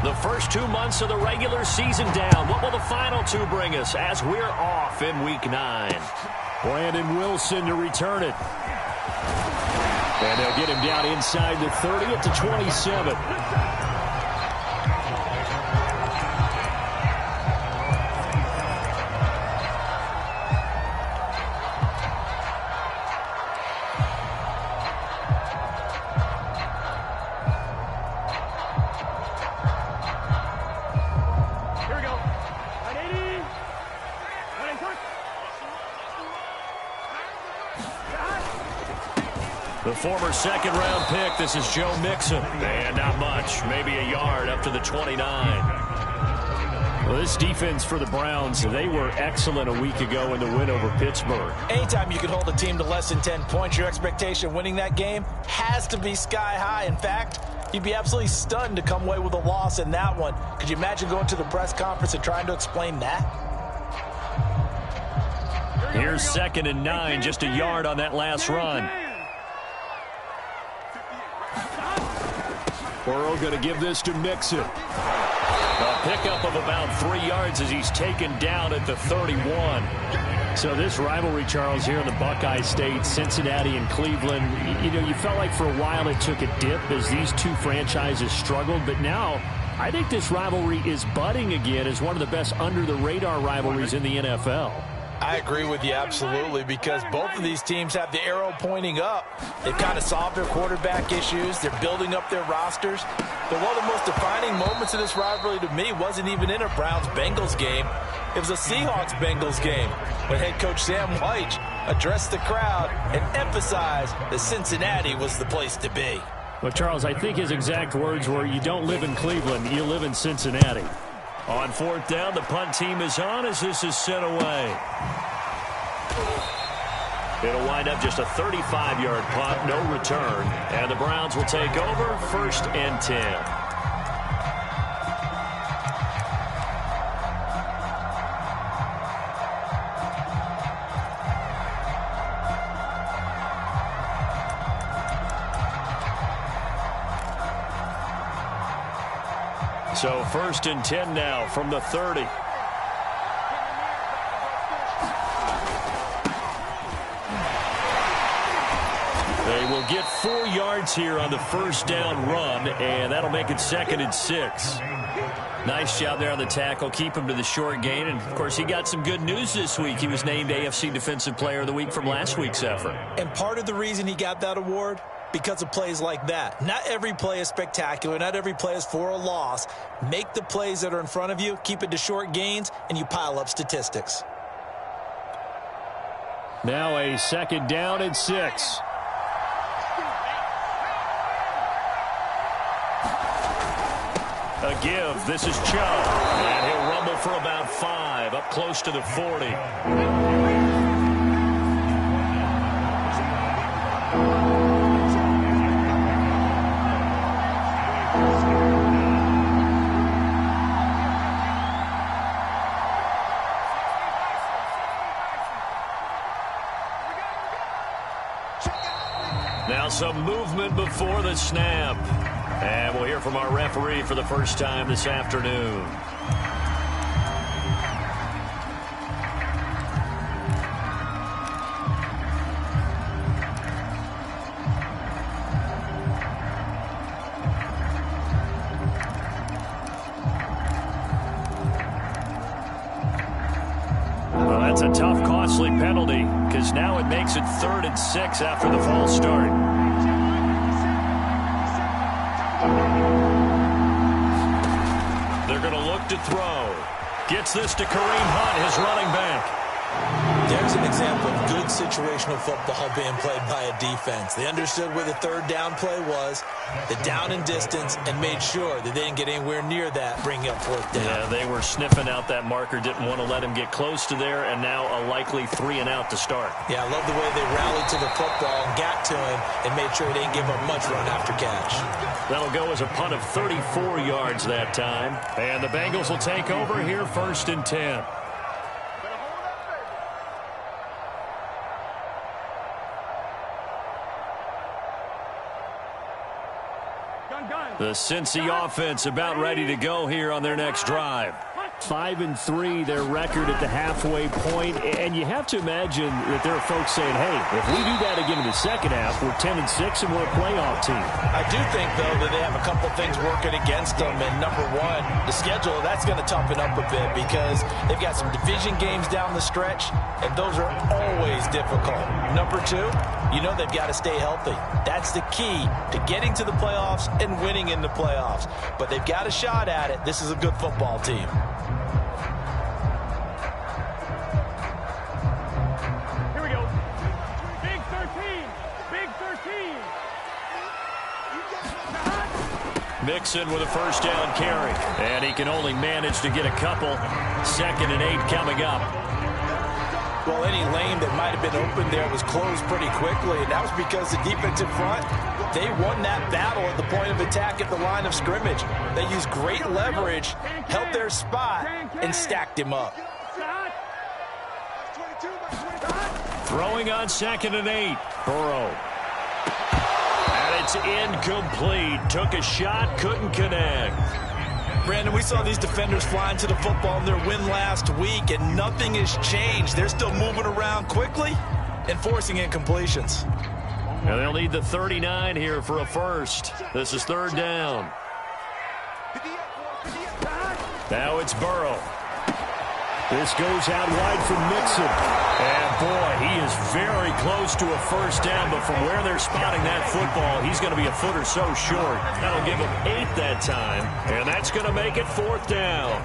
The first 2 months of the regular season down. What will the final two bring us as we're off in Week 9? Brandon Wilson to return it. And they'll get him down inside the 30 at the 27. The former second-round pick, this is Joe Mixon. And not much, maybe a yard up to the 29. Well, this defense for the Browns, they were excellent a week ago in the win over Pittsburgh. Anytime you can hold a team to less than 10 points, your expectation of winning that game has to be sky high. In fact, you'd be absolutely stunned to come away with a loss in that one. Could you imagine going to the press conference and trying to explain that? Here's 2nd and 9, just a yard on that last run. Burrow going to give this to Mixon. A pickup of about 3 yards as he's taken down at the 31. So this rivalry, Charles, here in the Buckeye State, Cincinnati and Cleveland, you know, you felt like for a while it took a dip as these two franchises struggled. But now I think this rivalry is budding again as one of the best under-the-radar rivalries in the NFL. I agree with you absolutely, because both of these teams have the arrow pointing up. They've kind of solved their quarterback issues. They're building up their rosters. But one of the most defining moments of this rivalry to me wasn't even in a Browns-Bengals game. It was a Seahawks-Bengals game when head coach Sam White addressed the crowd and emphasized that Cincinnati was the place to be. Well, Charles, I think his exact words were, you don't live in Cleveland, you live in Cincinnati. On 4th down, the punt team is on as this is sent away. It'll wind up just a 35-yard punt, no return. And the Browns will take over 1st and 10. So 1st and 10 now from the 30. They will get 4 yards here on the first down run, and that'll make it 2nd and 6. Nice job there on the tackle. Keep him to the short gain. And, of course, he got some good news this week. He was named AFC Defensive Player of the Week from last week's effort. And part of the reason he got that award, because of plays like that. Not every play is spectacular. Not every play is for a loss. Make the plays that are in front of you, keep it to short gains, and you pile up statistics. Now a 2nd down and 6. A give. This is Joe. And he'll rumble for about 5, up close to the 40. Now some movement before the snap. And we'll hear from our referee for the first time this afternoon. Well, that's a tough, costly penalty, because now it makes it 3rd and 6 after the false start. They're going to look to throw. Gets this to Kareem Hunt, his running back. There's an example of good situational football being played by a defense. They understood where the 3rd down play was, the down and distance, and made sure that they didn't get anywhere near that, bringing up 4th down. Yeah, they were sniffing out that marker, didn't want to let him get close to there, and now a likely 3 and out to start. Yeah, I love the way they rallied to the football and got to him and made sure he didn't give up much run after catch. That'll go as a punt of 34 yards that time. And the Bengals will take over here 1st and 10. Gun. The Cincy offense about ready to go here on their next drive. 5-3, their record at the halfway point, and you have to imagine that there are folks saying, hey, if we do that again in the second half, we're 10-6 and we're a playoff team. I do think, though, that they have a couple things working against them, and number one, the schedule, that's going to toughen up a bit because they've got some division games down the stretch, and those are always difficult. Number two, you know they've got to stay healthy. That's the key to getting to the playoffs and winning in the playoffs. But they've got a shot at it. This is a good football team. Mixon with a first down carry. And he can only manage to get a couple. 2nd and 8 coming up. Well, any lane that might have been open there was closed pretty quickly, and that was because the defensive front, they won that battle at the point of attack at the line of scrimmage. They used great leverage, held their spot, and stacked him up. Throwing on 2nd and 8. Burrow. It's incomplete. Took a shot, couldn't connect. Brandon, we saw these defenders flying to the football in their win last week, and nothing has changed. They're still moving around quickly and forcing incompletions. Now they'll need the 39 here for a first. This is 3rd down. Now it's Burrow. This goes out wide for Mixon. And, boy, he is very close to a first down, but from where they're spotting that football, he's going to be a foot or so short. That'll give him 8 that time, and that's going to make it 4th down.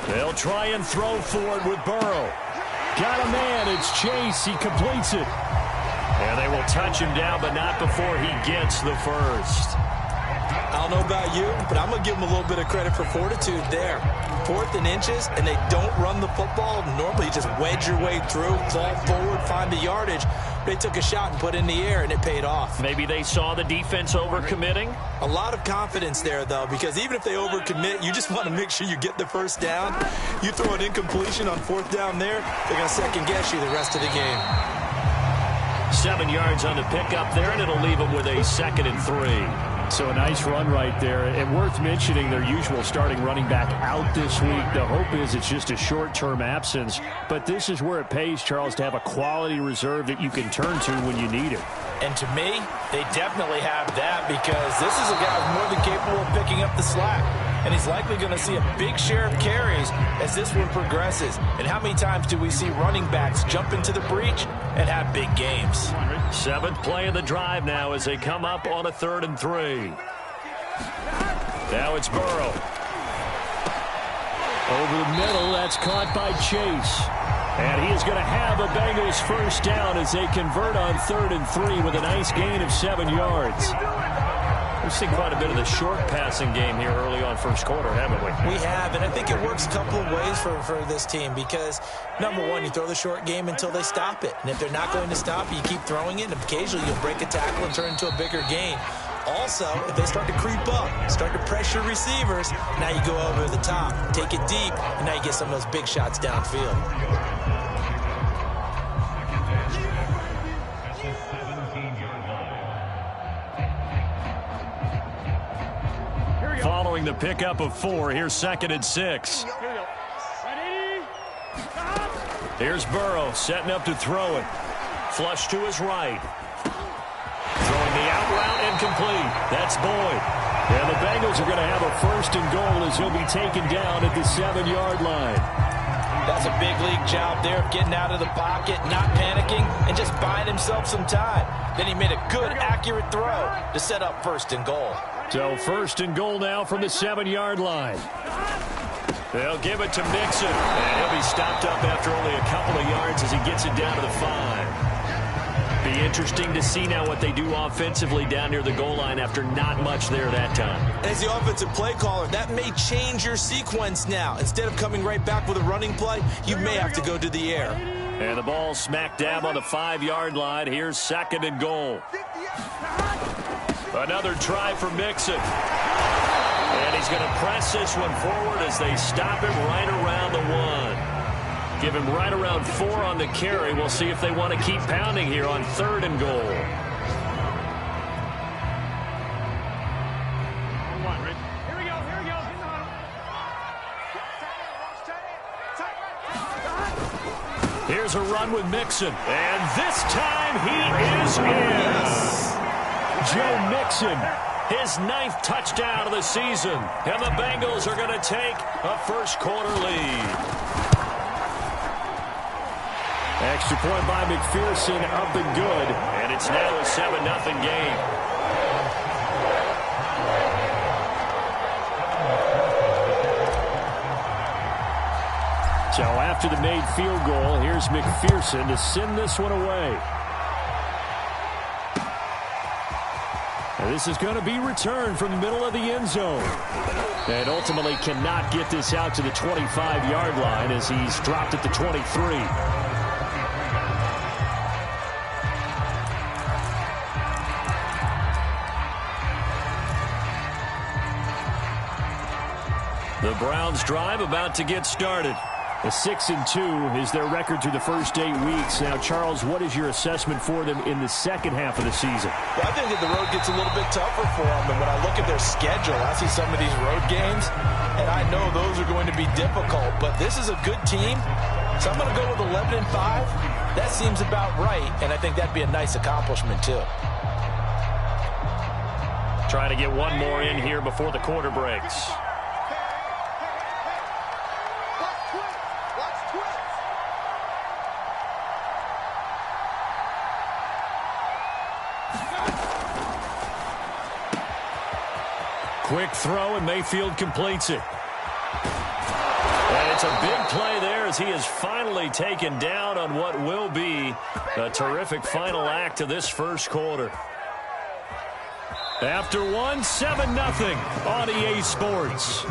They'll try and throw for it with Burrow. Got a man. It's Chase. He completes it. And they will touch him down, but not before he gets the first. I don't know about you, but I'm going to give them a little bit of credit for fortitude there. 4th and inches, and they don't run the football. Normally, you just wedge your way through, fall forward, find the yardage. They took a shot and put it in the air, and it paid off. Maybe they saw the defense overcommitting? A lot of confidence there, though, because even if they overcommit, you just want to make sure you get the first down. You throw an incompletion on 4th down there, they're going to second-guess you the rest of the game. 7 yards on the pickup there, and it'll leave them with a 2nd and 3. So a nice run right there. And worth mentioning their usual starting running back out this week. The hope is it's just a short-term absence. But this is where it pays, Charles, to have a quality reserve that you can turn to when you need it. And to me, they definitely have that because this is a guy who's more than capable of picking up the slack. And he's likely going to see a big share of carries as this one progresses. And how many times do we see running backs jump into the breach and have big games? 7th play of the drive now as they come up on a 3rd and 3. Now it's Burrow. Over the middle, that's caught by Chase. And he is going to have a Bengals first down as they convert on 3rd and 3 with a nice gain of 7 yards. We've seen quite a bit of the short passing game here early on first quarter, haven't we? We have, and I think it works a couple of ways for this team because, number one, you throw the short game until they stop it. And if they're not going to stop it, you keep throwing it, and occasionally you'll break a tackle and turn into a bigger gain. Also, if they start to creep up, start to pressure receivers, now you go over the top, take it deep, and now you get some of those big shots downfield. Following the pickup of 4, here's 2nd and 6. Here's Burrow setting up to throw it. Flush to his right. Throwing the out route incomplete. That's Boyd. And the Bengals are going to have a 1st and goal as he'll be taken down at the 7-yard line. That's a big league job there of getting out of the pocket, not panicking, and just buying himself some time. Then he made a good, accurate throw to set up 1st and goal. So 1st and goal now from the 7-yard line. They'll give it to Mixon. And he'll be stopped up after only a couple of yards as he gets it down to the 5. Be interesting to see now what they do offensively down near the goal line after not much there that time. As the offensive play caller, that may change your sequence now. Instead of coming right back with a running play, you may have to go to the air. And the ball smack dab on the 5-yard line. Here's 2nd and goal. Another try for Mixon. And he's going to press this one forward as they stop it right around the 1. Give him right around 4 on the carry. We'll see if they want to keep pounding here on 3rd and goal. Here's a run with Mixon. And this time he is in. Joe Mixon, his 9th touchdown of the season. And the Bengals are going to take a first-quarter lead. Extra point by McPherson, up and good. And it's now a 7-0 game. So after the made field goal, here's McPherson to send this one away. And this is going to be returned from the middle of the end zone. And ultimately cannot get this out to the 25-yard line as he's dropped at the 23. The Browns' drive about to get started. A 6-2 is their record through the first 8 weeks. Now, Charles, what is your assessment for them in the second half of the season? Well, I think that the road gets a little bit tougher for them. And when I look at their schedule, I see some of these road games, and I know those are going to be difficult. But this is a good team, so I'm going to go with 11-5. That seems about right, and I think that'd be a nice accomplishment, too. Trying to get one more in here before the quarter breaks. Quick throw, and Mayfield completes it. And it's a big play there as he is finally taken down on what will be a terrific final act of this first quarter. After one, 7-0 on EA Sports.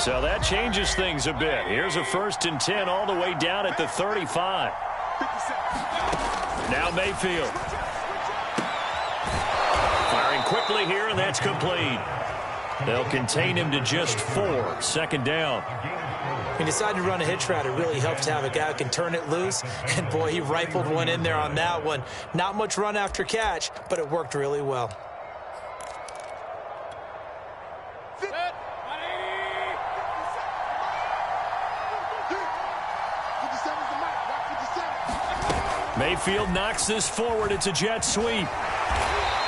So that changes things a bit. Here's a 1st and 10 all the way down at the 35. Now Mayfield. Firing quickly here, and that's complete. They'll contain him to just 4. 2nd down. He decided to run a hitch route. It really helps to have a guy who can turn it loose. And, boy, he rifled one in there on that one. Not much run after catch, but it worked really well. Mayfield knocks this forward. It's a jet sweep.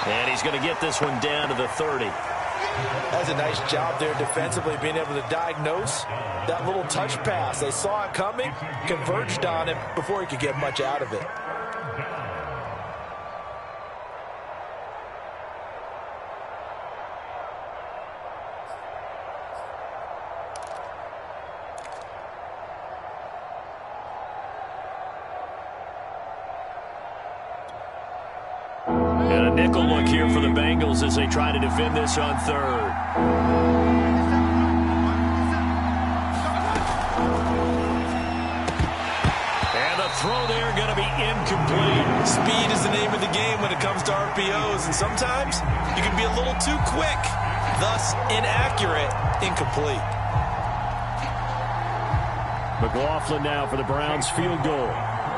And he's going to get this one down to the 30. That's a nice job there defensively, being able to diagnose that little touch pass. They saw it coming, converged on him before he could get much out of it. Nickel look here for the Bengals as they try to defend this on 3rd. And the throw there going to be incomplete. Speed is the name of the game when it comes to RPOs, and sometimes you can be a little too quick, thus inaccurate, incomplete. McLaughlin now for the Browns field goal.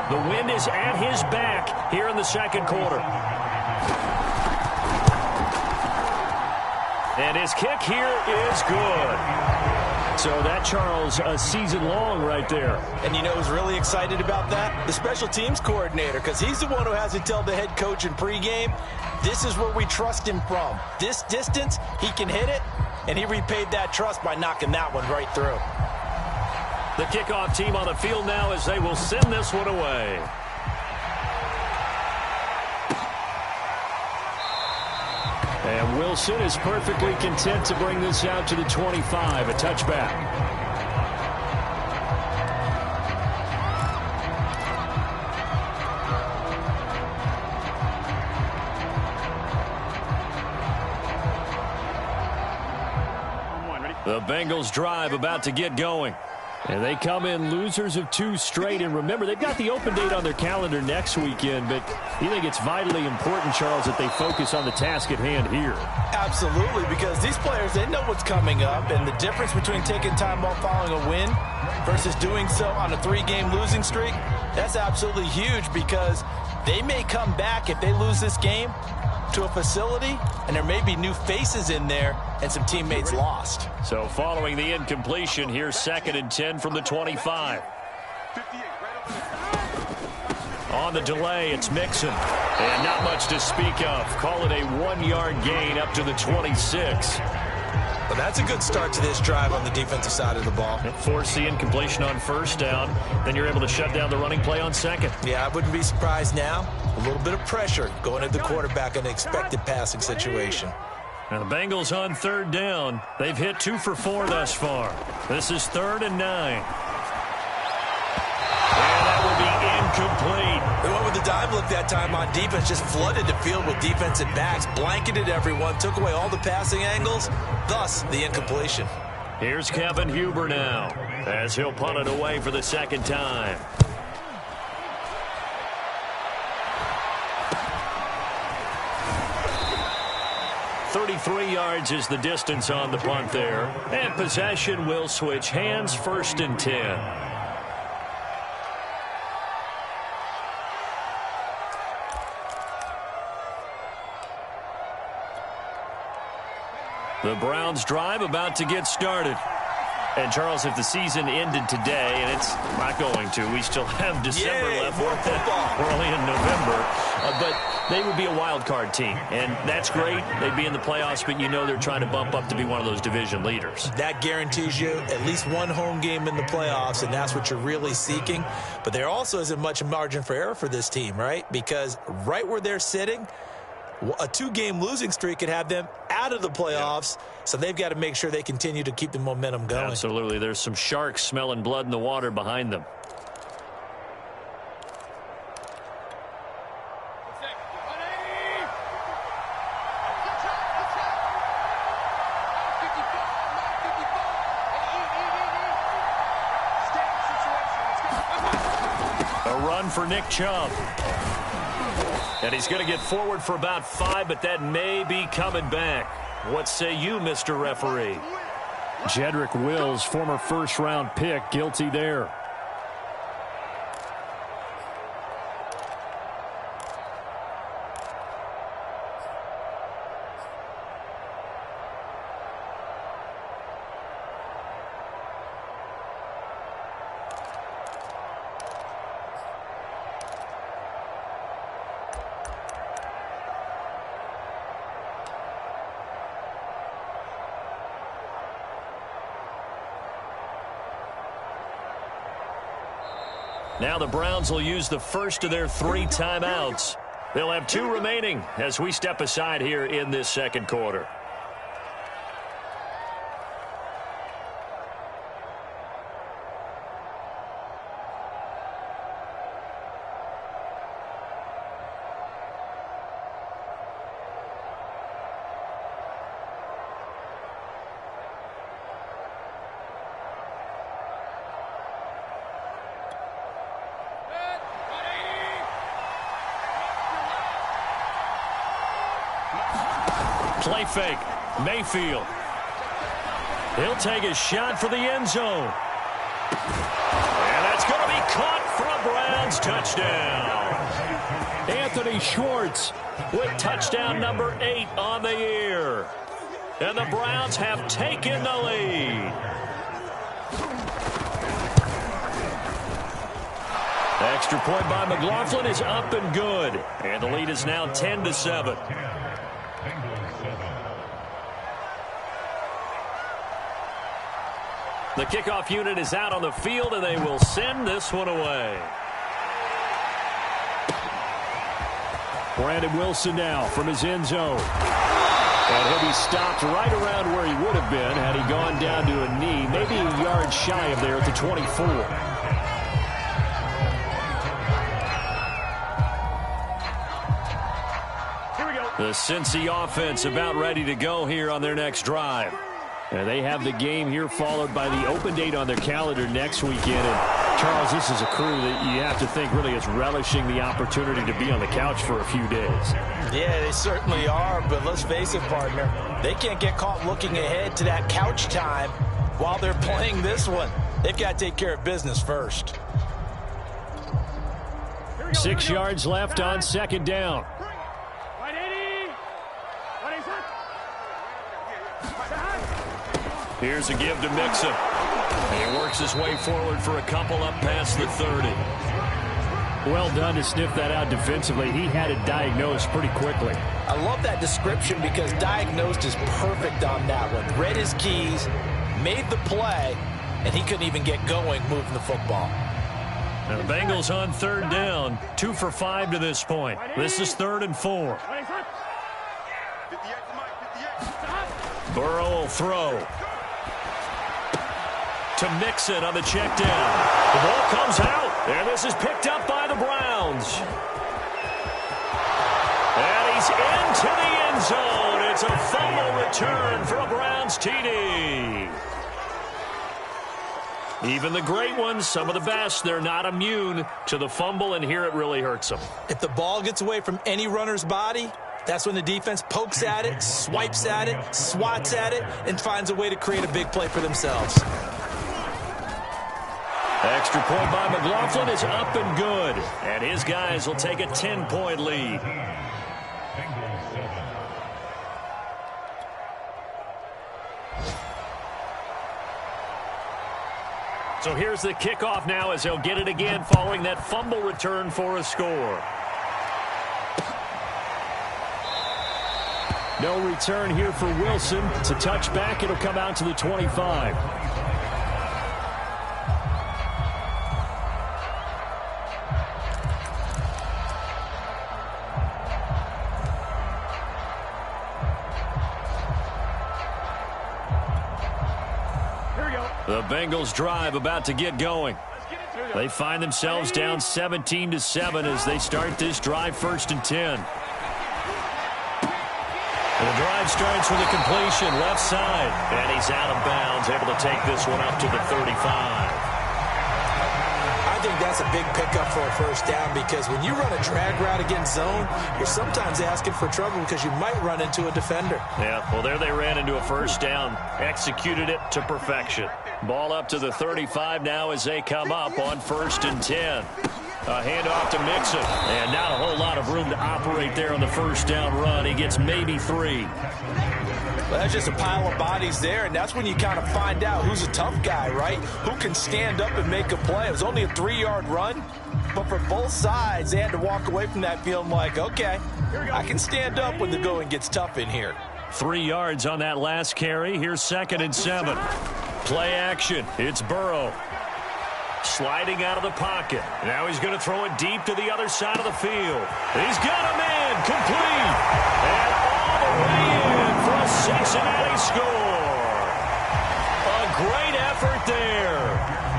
The wind is at his back here in the 2nd quarter. And his kick here is good. So that, Charles, a season long right there. And you know who's really excited about that? The special teams coordinator, because he's the one who has to tell the head coach in pregame, this is where we trust him from. This distance, he can hit it, and he repaid that trust by knocking that one right through. The kickoff team on the field now as they will send this one away. And Wilson is perfectly content to bring this out to the 25, a touchback. The Bengals drive about to get going. And they come in losers of 2 straight. And remember, they've got the open date on their calendar next weekend. But you think it's vitally important, Charles, that they focus on the task at hand here? Absolutely, because these players, they know what's coming up. And the difference between taking time off following a win versus doing so on a 3-game losing streak, that's absolutely huge because they may come back if they lose this game to a facility, and there may be new faces in there and some teammates lost. So following the incompletion, here's 2nd and 10 from the 25. On the delay, it's Mixon. And not much to speak of. Call it a 1-yard gain up to the 26. Well, that's a good start to this drive on the defensive side of the ball. Force the incompletion on 1st down. Then you're able to shut down the running play on 2nd. Yeah, I wouldn't be surprised now. A little bit of pressure going at the quarterback in an expected passing situation. Now the Bengals on 3rd down. They've hit 2 for 4 thus far. This is 3rd and 9. And that will be incomplete. They went with the dime look that time on defense, just flooded the field with defensive backs, blanketed everyone, took away all the passing angles, thus the incompletion. Here's Kevin Huber now, as he'll punt it away for the 2nd time. .33 yards is the distance on the punt there. And possession will switch hands, 1st and 10. The Browns drive about to get started. And, Charles, if the season ended today, and it's not going to, we still have December left. We're only in November. But they would be a wild card team, and that's great. They'd be in the playoffs, but you know they're trying to bump up to be one of those division leaders. That guarantees you at least one home game in the playoffs, and that's what you're really seeking. But there also isn't much margin for error for this team, right? Because right where they're sitting, a 2-game losing streak could have them out of the playoffs, so they've got to make sure they continue to keep the momentum going. Absolutely. There's some sharks smelling blood in the water behind them. A run for Nick Chubb. And he's going to get forward for about 5, but that may be coming back. What say you, Mr. Referee? Jedrick Wills, former 1st-round pick, guilty there. Now the Browns will use the first of their 3 timeouts. They'll have 2 remaining as we step aside here in this 2nd quarter. Play fake. Mayfield. He'll take a shot for the end zone. And that's going to be caught for a Browns touchdown. Anthony Schwartz with touchdown number 8 on the year. And the Browns have taken the lead. The extra point by McLaughlin is up and good. And the lead is now 10-7. The kickoff unit is out on the field, and they will send this one away. Brandon Wilson now from his end zone. And he'll be stopped right around where he would have been had he gone down to a knee, maybe a yard shy of there at the 24. The Cincy offense about ready to go here on their next drive. And they have the game here followed by the open date on their calendar next weekend. And Charles, this is a crew that you have to think really is relishing the opportunity to be on the couch for a few days. Yeah, they certainly are, but let's face it, partner. They can't get caught looking ahead to that couch time while they're playing this one. They've got to take care of business first. 6 yards left on second down. Here's a give to Mixon. He works his way forward for a couple up past the 30. Well done to sniff that out defensively. He had it diagnosed pretty quickly. I love that description because diagnosed is perfect on that one. Read his keys, made the play, and he couldn't even get going moving the football. And the Bengals on third down, 2 for 5 to this point. This is 3rd and 4. Burrow will throw. To Mixon on the check down. The ball comes out, and this is picked up by the Browns. And he's into the end zone. It's a fumble return for a Browns TD. Even the great ones, some of the best, they're not immune to the fumble, and here it really hurts them. If the ball gets away from any runner's body, that's when the defense pokes at it, swipes at it, swats at it, and finds a way to create a big play for themselves. Extra point by McLaughlin is up and good. And his guys will take a 10-point lead. So here's the kickoff now as they'll get it again following that fumble return for a score. No return here for Wilson. It's a touchback. It'll come out to the 25. The Bengals drive about to get going. They find themselves down 17-7 as they start this drive 1st and 10. The drive starts with a completion left side. And he's out of bounds, able to take this one up to the 35. I think that's a big pickup for a first down because when you run a drag route against zone, you're sometimes asking for trouble because you might run into a defender. Yeah, well, there they ran into a first down. Executed it to perfection. Ball up to the 35 now as they come up on 1st and 10. A handoff to Mixon. And not a whole lot of room to operate there on the first down run. He gets maybe 3. Well, that's just a pile of bodies there, and that's when you kind of find out who's a tough guy, right? Who can stand up and make a play. It was only a 3-yard run, but for both sides, they had to walk away from that feeling like, okay, I can stand up when the going gets tough in here. 3 yards on that last carry. Here's 2nd and 7. Play action. It's Burrow. Sliding out of the pocket. Now he's going to throw it deep to the other side of the field. He's got him in. Complete. And all the way in for a Cincinnati score. A great effort there.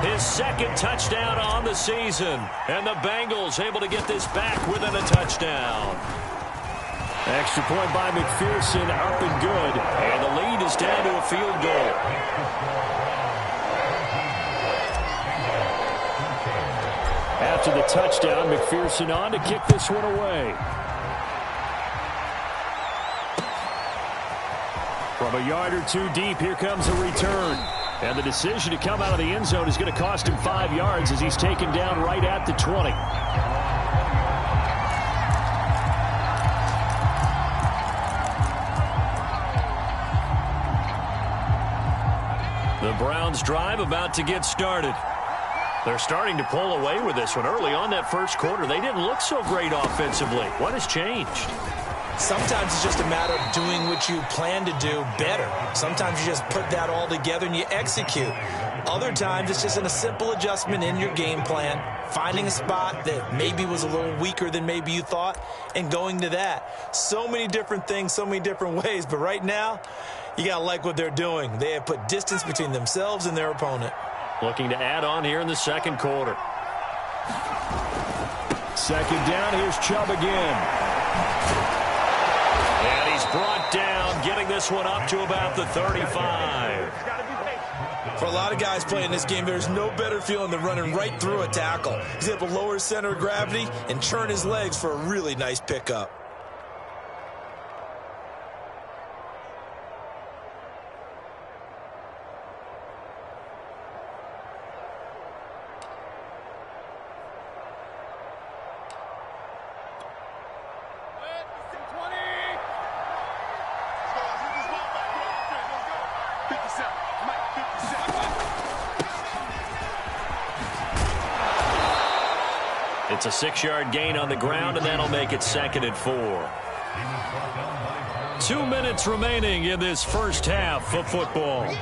His 2nd touchdown on the season. And the Bengals able to get this back within a touchdown. Extra point by McPherson, up and good. And the lead is down to a field goal. After the touchdown, McPherson on to kick this one away. From a yard or 2 deep, here comes a return. And the decision to come out of the end zone is going to cost him 5 yards as he's taken down right at the 20. The Browns drive about to get started. They're starting to pull away with this one. Early on that first quarter, they didn't look so great offensively. What has changed? Sometimes it's just a matter of doing what you plan to do better. Sometimes you just put that all together and you execute. Other times it's just a simple adjustment in your game plan, finding a spot that maybe was a little weaker than maybe you thought, and going to that. So many different things, so many different ways, but right now, you got to like what they're doing. They have put distance between themselves and their opponent. Looking to add on here in the second quarter. Second down, here's Chubb again. And he's brought down, getting this one up to about the 35. For a lot of guys playing this game, there's no better feeling than running right through a tackle. He's able to lower his center of gravity and churn his legs for a really nice pickup. It's a 6-yard gain on the ground, and that'll make it 2nd and 4. 2 minutes remaining in this first half of football.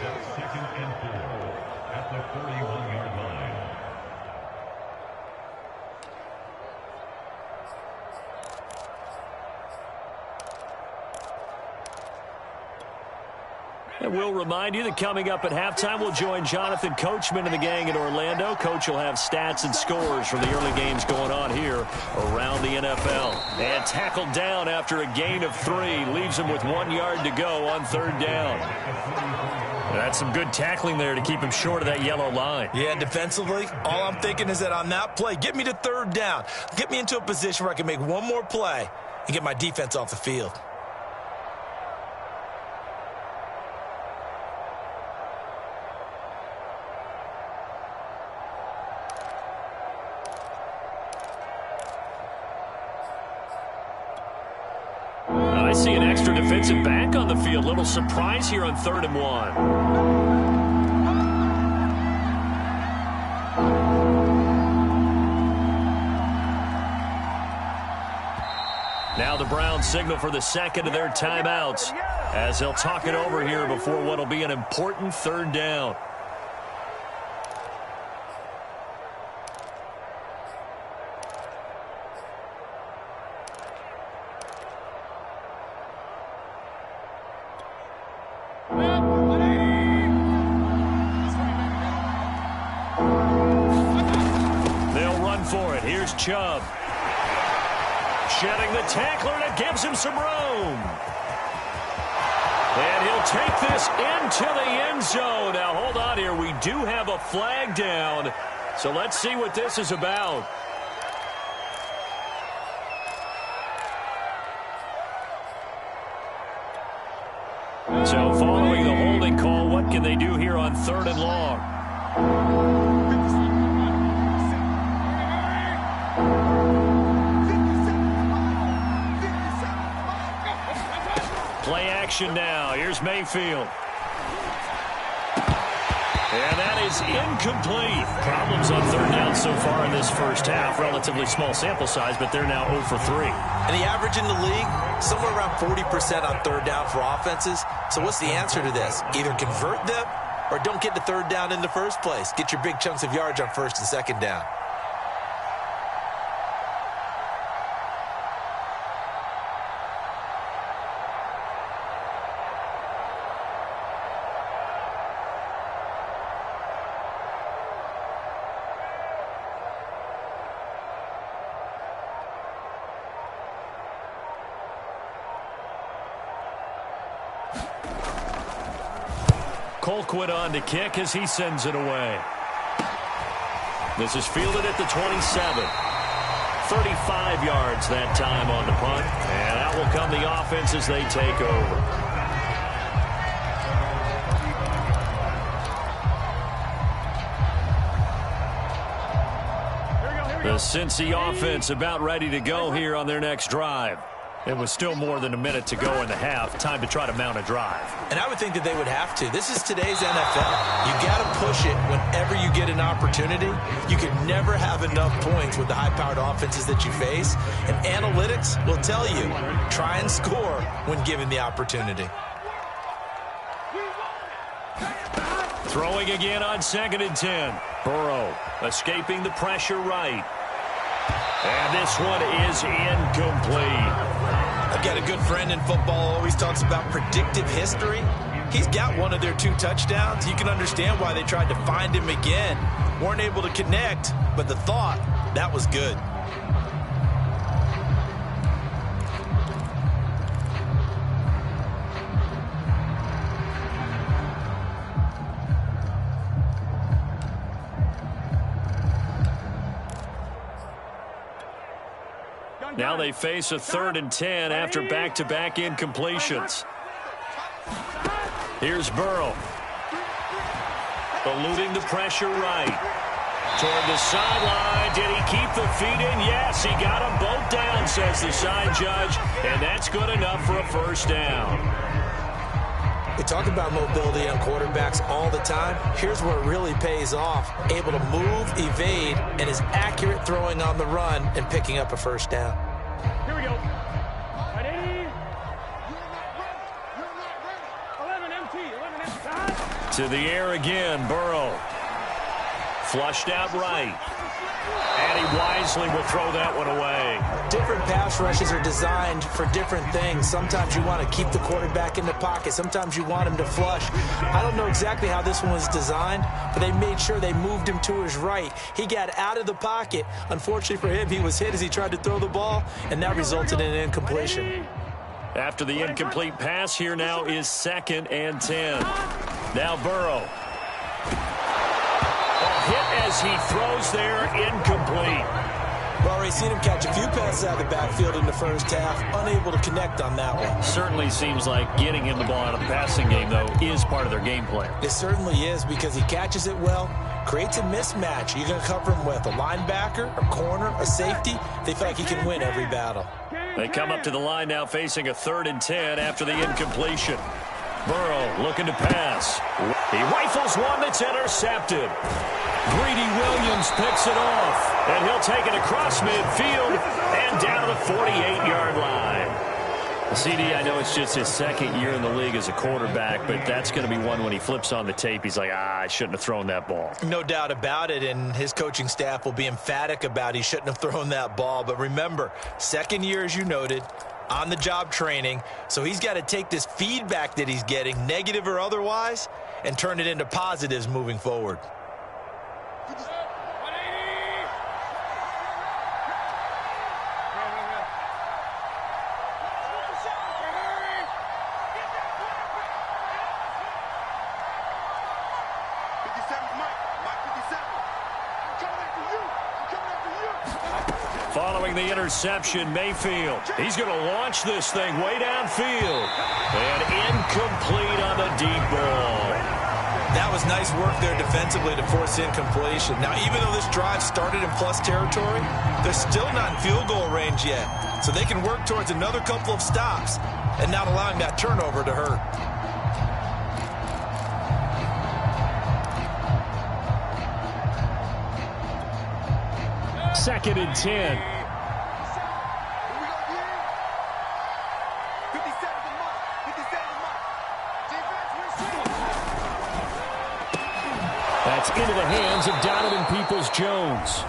And we'll remind you that coming up at halftime, we'll join Jonathan Coachman and the gang in Orlando. Coach will have stats and scores from the early games going on here around the NFL. And tackled down after a gain of 3. Leaves him with 1 yard to go on 3rd down. That's some good tackling there to keep him short of that yellow line. Yeah, defensively, all I'm thinking is that on that play, get me to 3rd down. Get me into a position where I can make one more play and get my defense off the field. I see an extra defensive back on the field. Little surprise here on 3rd and 1. Now the Browns signal for the second of their timeouts as they'll talk it over here before what will be an important 3rd down. Chubb. Shedding the tackler, and it gives him some room. And he'll take this into the end zone. Now, hold on here. We do have a flag down. So let's see what this is about. So following the holding call, what can they do here on 3rd and long? Play action now. Here's Mayfield. And that is incomplete. Problems on 3rd down so far in this first half. Relatively small sample size, but they're now 0 for 3. And the average in the league, somewhere around 40% on 3rd down for offenses. So what's the answer to this? Either convert them or don't get to 3rd down in the first place. Get your big chunks of yards on 1st and 2nd down. Colquitt on to kick as he sends it away. This is fielded at the 27. 35 yards that time on the punt. And out will come the offense as they take over. The Cincy offense about ready to go here on their next drive. It was still more than a minute to go in the half. Time to try to mount a drive. And I would think that they would have to. This is today's NFL. You got to push it whenever you get an opportunity. You can never have enough points with the high-powered offenses that you face. And analytics will tell you, try and score when given the opportunity. Throwing again on 2nd and 10. Burrow escaping the pressure right. And this one is incomplete. I've got a good friend in football, always talks about predictive history. He's got one of their 2 touchdowns. You can understand why they tried to find him again. Weren't able to connect, but the thought, that was good. Now they face a 3rd and 10 after back-to-back incompletions. Here's Burrow. Eluding the pressure right. Toward the sideline. Did he keep the feet in? Yes, he got them both down, says the side judge. And that's good enough for a first down. We talk about mobility on quarterbacks all the time. Here's where it really pays off. Able to move, evade, and is accurate throwing on the run and picking up a first down. Here we go. Ready? 11 MT. 11 MT. To the air again, Burrow. Flushed out right. And he wisely will throw that one away. Different pass rushes are designed for different things. Sometimes you want to keep the quarterback in the pocket. Sometimes you want him to flush. I don't know exactly how this one was designed, but they made sure they moved him to his right. He got out of the pocket. Unfortunately for him, he was hit as he tried to throw the ball, and that resulted in an incompletion. After the incomplete pass, here now is 2nd and 10. Now Burrow. Hit as he throws there, incomplete. We've already seen him catch a few passes out of the backfield in the first half, unable to connect on that one. Certainly seems like getting him the ball out of the passing game, though, is part of their game plan. It certainly is, because he catches it well, creates a mismatch. You're going to cover him with a linebacker, a corner, a safety. They feel like he can win every battle. They come up to the line now facing a 3rd and 10 after the incompletion. Burrow looking to pass. He rifles one that's intercepted. Greedy Williams picks it off, and he'll take it across midfield and down to the 48-yard line. CD, I know it's just his 2nd year in the league as a quarterback, but that's going to be one when he flips on the tape, he's like, I shouldn't have thrown that ball. No doubt about it, and his coaching staff will be emphatic about he shouldn't have thrown that ball. But remember, 2nd year, as you noted, on-the-job training, so he's got to take this feedback that he's getting, negative or otherwise, and turn it into positives moving forward. Following the interception, Mayfield. He's going to launch this thing way downfield. And incomplete on the deep ball. That was nice work there defensively to force incompletion. Now, even though this drive started in plus territory, they're still not in field goal range yet. So they can work towards another couple of stops and not allowing that turnover to hurt. 2nd and 10. That's into the hands of Donovan Peoples-Jones.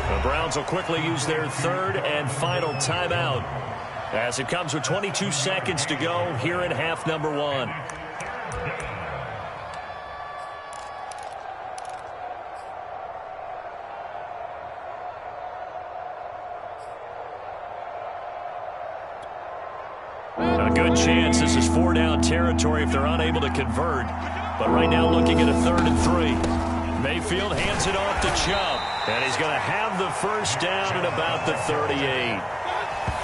The Browns will quickly use their 3rd and final timeout as it comes with 22 seconds to go here in half number 1. A good chance this is 4-down territory if they're unable to convert. But right now looking at a 3rd and 3. Mayfield hands it off to Chubb. And he's going to have the first down at about the 38.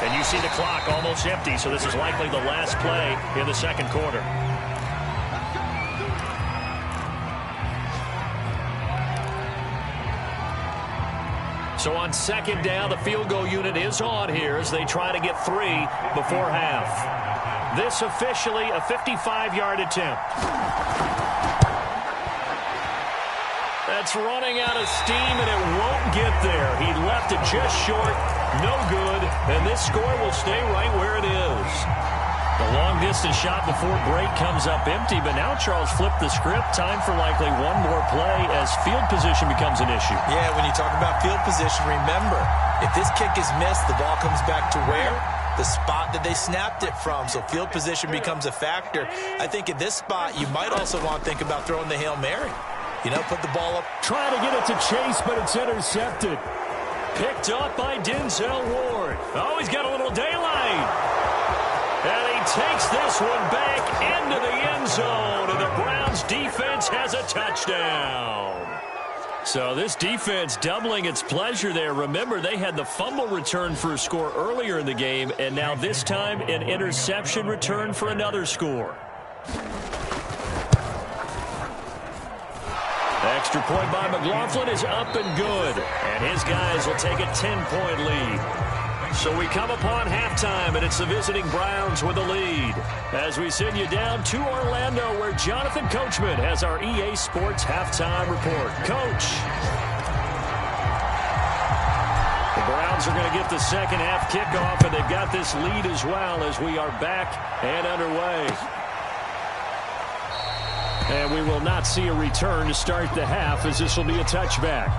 And you see the clock almost empty, so this is likely the last play in the 2nd quarter. So on second down, the field goal unit is on here as they try to get 3 before half. This officially a 55-yard attempt. That's running out of steam, and it won't get there. He left it just short, no good, and this score will stay right where it is. The long-distance shot before break comes up empty, but now Charles flipped the script. Time for likely one more play as field position becomes an issue. Yeah, when you talk about field position, remember, if this kick is missed, the ball comes back to where? The spot that they snapped it from, so field position becomes a factor. I think at this spot, you might also want to think about throwing the Hail Mary. You know, put the ball up. Trying to get it to Chase, but it's intercepted. Picked up by Denzel Ward. Oh, he's got a little daylight. And he takes this one back into the end zone, and the Browns defense has a touchdown. So this defense doubling its pleasure there. Remember, they had the fumble return for a score earlier in the game, and now this time an interception return for another score. Extra point by McLaughlin is up and good, and his guys will take a 10-point lead. So we come upon halftime, and it's the visiting Browns with the lead. As we send you down to Orlando, where Jonathan Coachman has our EA Sports halftime report. Coach. The Browns are going to get the second half kickoff, and they've got this lead as well as we are back and underway. And we will not see a return to start the half, as this will be a touchback.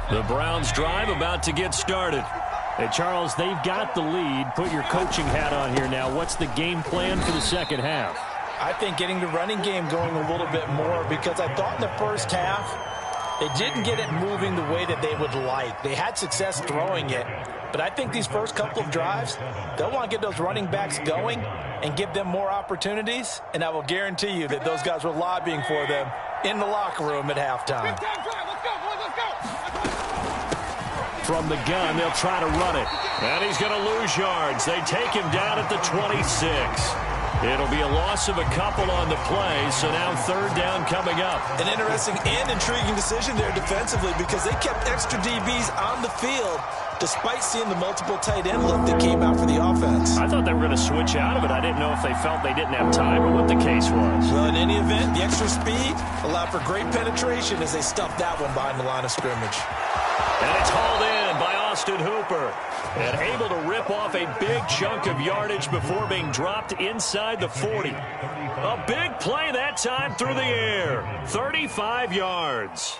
The Browns drive about to get started. Hey, Charles, they've got the lead. Put your coaching hat on here now. What's the game plan for the second half? I think getting the running game going a little bit more, because I thought in the first half they didn't get it moving the way that they would like. They had success throwing it, but I think these first couple of drives, they'll want to get those running backs going and give them more opportunities, and I will guarantee you that those guys were lobbying for them in the locker room at halftime. From the gun, they'll try to run it. And he's going to lose yards. They take him down at the 26. It'll be a loss of a couple on the play, so now third down coming up. An interesting and intriguing decision there defensively, because they kept extra DBs on the field despite seeing the multiple tight end look that came out for the offense. I thought they were going to switch out of it. I didn't know if they felt they didn't have time or what the case was. Well, in any event, the extra speed allowed for great penetration as they stuffed that one behind the line of scrimmage. And it's hauled in by Austin Hooper. And able to rip off a big chunk of yardage before being dropped inside the 40. A big play that time through the air. 35 yards.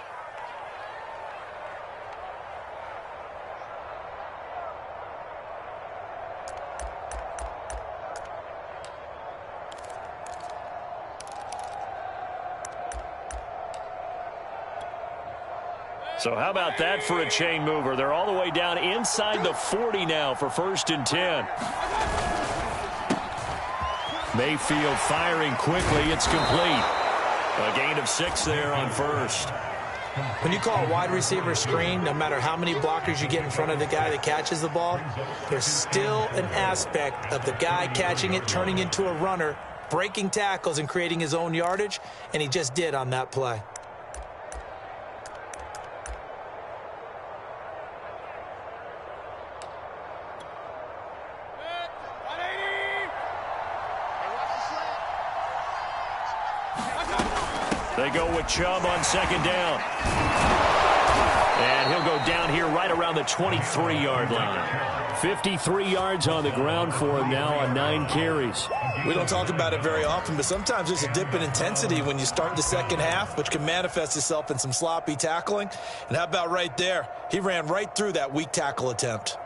So how about that for a chain mover? They're all the way down inside the 40 now for 1st and 10. Mayfield firing quickly. It's complete. A gain of 6 there on first. When you call a wide receiver screen, no matter how many blockers you get in front of the guy that catches the ball, there's still an aspect of the guy catching it, turning into a runner, breaking tackles and creating his own yardage, and he just did on that play. They go with Chubb on second down. And he'll go down here right around the 23-yard line. 53 yards on the ground for him now on 9 carries. We don't talk about it very often, but sometimes there's a dip in intensity when you start the second half, which can manifest itself in some sloppy tackling. And how about right there? He ran right through that weak tackle attempt.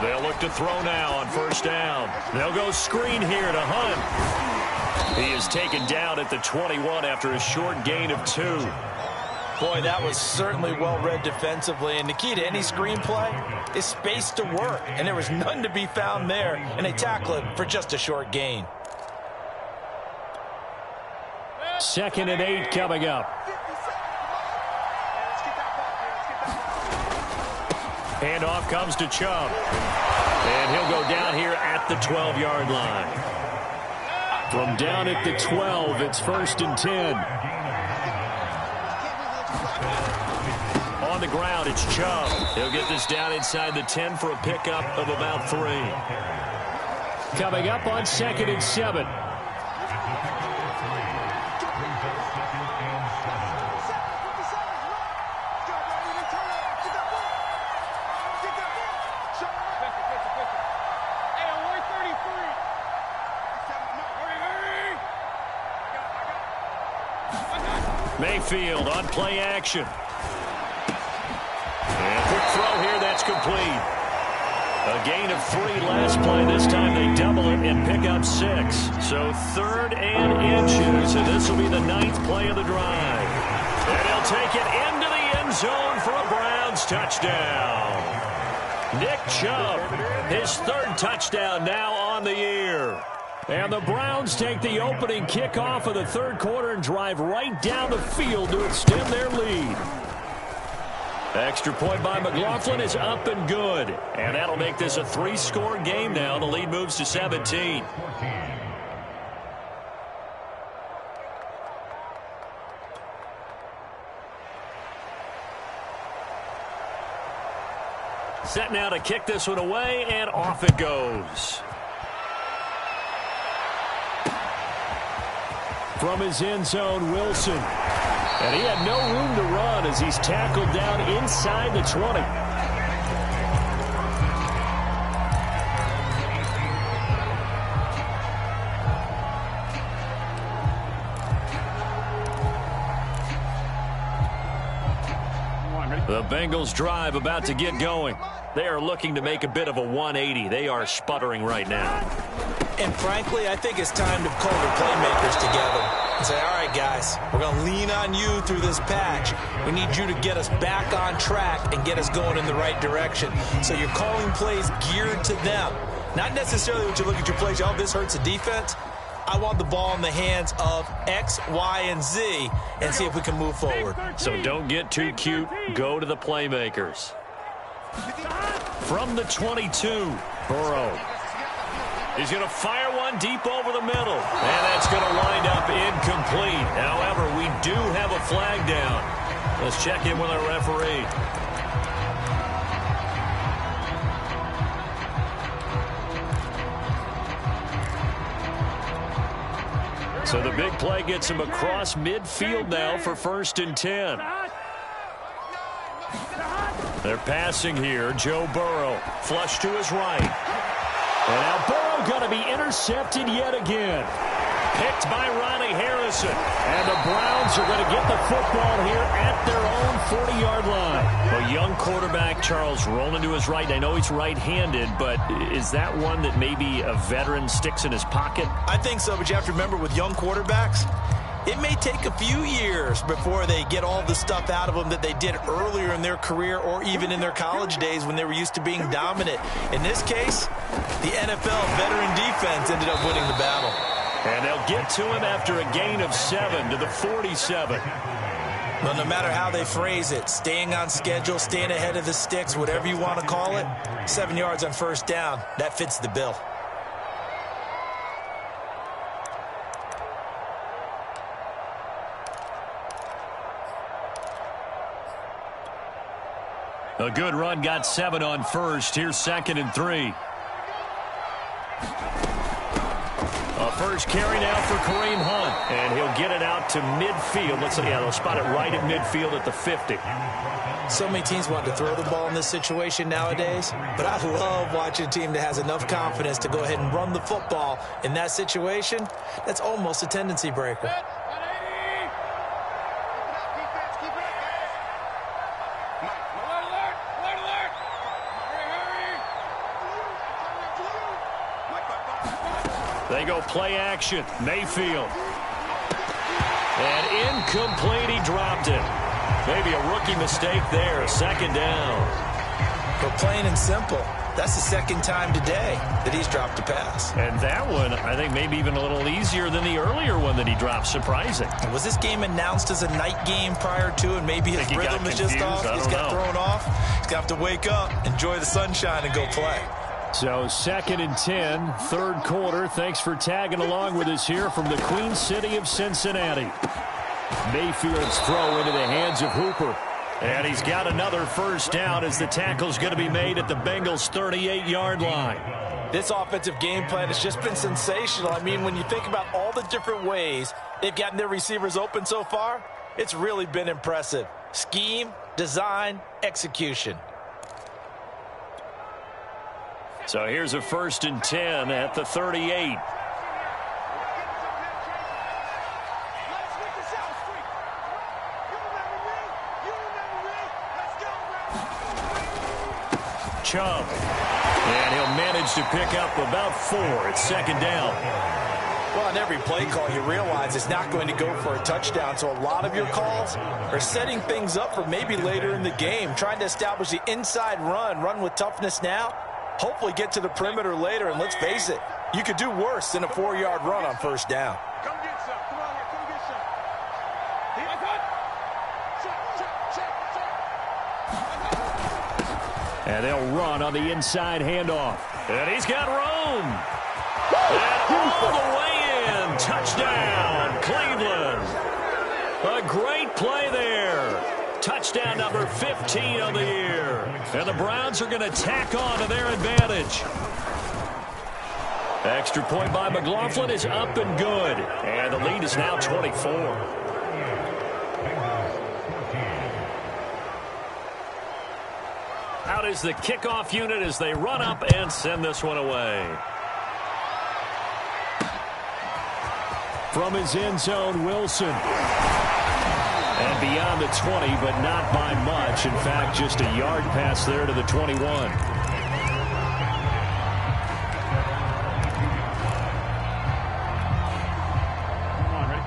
They'll look to throw now on first down. They'll go screen here to Hunt. He is taken down at the 21 after a short gain of 2. Boy, that was certainly well-read defensively, and the key to any screenplay is space to work, and there was none to be found there, and they tackle it for just a short gain. 2nd and 8 coming up. Handoff comes to Chubb, and he'll go down here at the 12-yard line. From down at the 12, it's 1st and 10. On the ground, it's Chubb. He'll get this down inside the 10 for a pickup of about 3. Coming up on 2nd and 7. Mayfield on play action. And quick throw here, that's complete. A gain of 3 last play. This time they double it and pick up 6. So 3rd and inches, and this will be the 9th play of the drive. And he'll take it into the end zone for a Browns touchdown. Nick Chubb, his 3rd touchdown now on the year. And the Browns take the opening kickoff of the 3rd quarter and drive right down the field to extend their lead. Extra point by McLaughlin is up and good. And that'll make this a 3-score game now. The lead moves to 17. Set now to kick this one away, and off it goes. From his end zone, Wilson. And he had no room to run as he's tackled down inside the 20. The Bengals drive about to get going. They are looking to make a bit of a 180. They are sputtering right now. And frankly, I think it's time to call the playmakers together and say, all right, guys, we're going to lean on you through this patch. We need you to get us back on track and get us going in the right direction. So you're calling plays geared to them. Not necessarily what you look at your plays, oh, this hurts the defense. I want the ball in the hands of X, Y, and Z and see if we can move forward. So don't get too cute. Go to the playmakers. From the 22, Burrow. He's going to fire one deep over the middle. And that's going to wind up incomplete. However, we do have a flag down. Let's check in with our referee. So the big play gets him across midfield now for 1st and 10. They're passing here. Joe Burrow, flush to his right. And now Burrow going to be intercepted yet again. Picked by Ronnie Harrison. And the Browns are going to get the football here at their own 40-yard line. A young quarterback, Charles, rolling to his right. I know he's right-handed, but is that one that maybe a veteran sticks in his pocket? I think so, but you have to remember with young quarterbacks, it may take a few years before they get all the stuff out of them that they did earlier in their career or even in their college days when they were used to being dominant. In this case, the NFL veteran defense ended up winning the battle. And they'll get to him after a gain of 7 to the 47. Well, no matter how they phrase it, staying on schedule, staying ahead of the sticks, whatever you want to call it, 7 yards on 1st down, that fits the bill. A good run, got 7 on 1st. Here's 2nd and 3. A first carry now for Kareem Hunt. And he'll get it out to midfield. Looks like, yeah, they'll spot it right at midfield at the 50. So many teams want to throw the ball in this situation nowadays. But I love watching a team that has enough confidence to go ahead and run the football in that situation. That's almost a tendency breaker. They go play action. Mayfield. And incomplete. He dropped it. Maybe a rookie mistake there, 2nd down. But plain and simple, that's the 2nd time today that he's dropped a pass. And that one, I think, maybe even a little easier than the earlier one that he dropped. Surprising. Was this game announced as a night game prior to, and maybe his rhythm is just off? He's got thrown off. He's got to wake up, enjoy the sunshine, and go play. So 2nd and 10, 3rd quarter. Thanks for tagging along with us here from the Queen City of Cincinnati. Mayfield's throw into the hands of Hooper. And he's got another 1st down as the tackle's going to be made at the Bengals' 38-yard line. This offensive game plan has just been sensational. I mean, when you think about all the different ways they've gotten their receivers open so far, it's really been impressive. Scheme, design, execution. So here's a 1st and 10 at the 38. Chubb. And he'll manage to pick up about 4 at 2nd down. Well, on every play call, you realize it's not going to go for a touchdown. So a lot of your calls are setting things up for maybe later in the game, trying to establish the inside run with toughness now, hopefully get to the perimeter later. And let's face it, you could do worse than a 4-yard run on 1st down. Come get some. Come on here. Come get some. And they'll run on the inside handoff. And he's got room. And all the way in. Touchdown, Cleveland. A great play there. Touchdown number 15 on the year. And the Browns are going to tack on to their advantage. Extra point by McLaughlin is up and good. And the lead is now 24. Out is the kickoff unit as they run up and send this one away. From his end zone, Wilson. And beyond the 20, but not by much. In fact, just a yard pass there to the 21.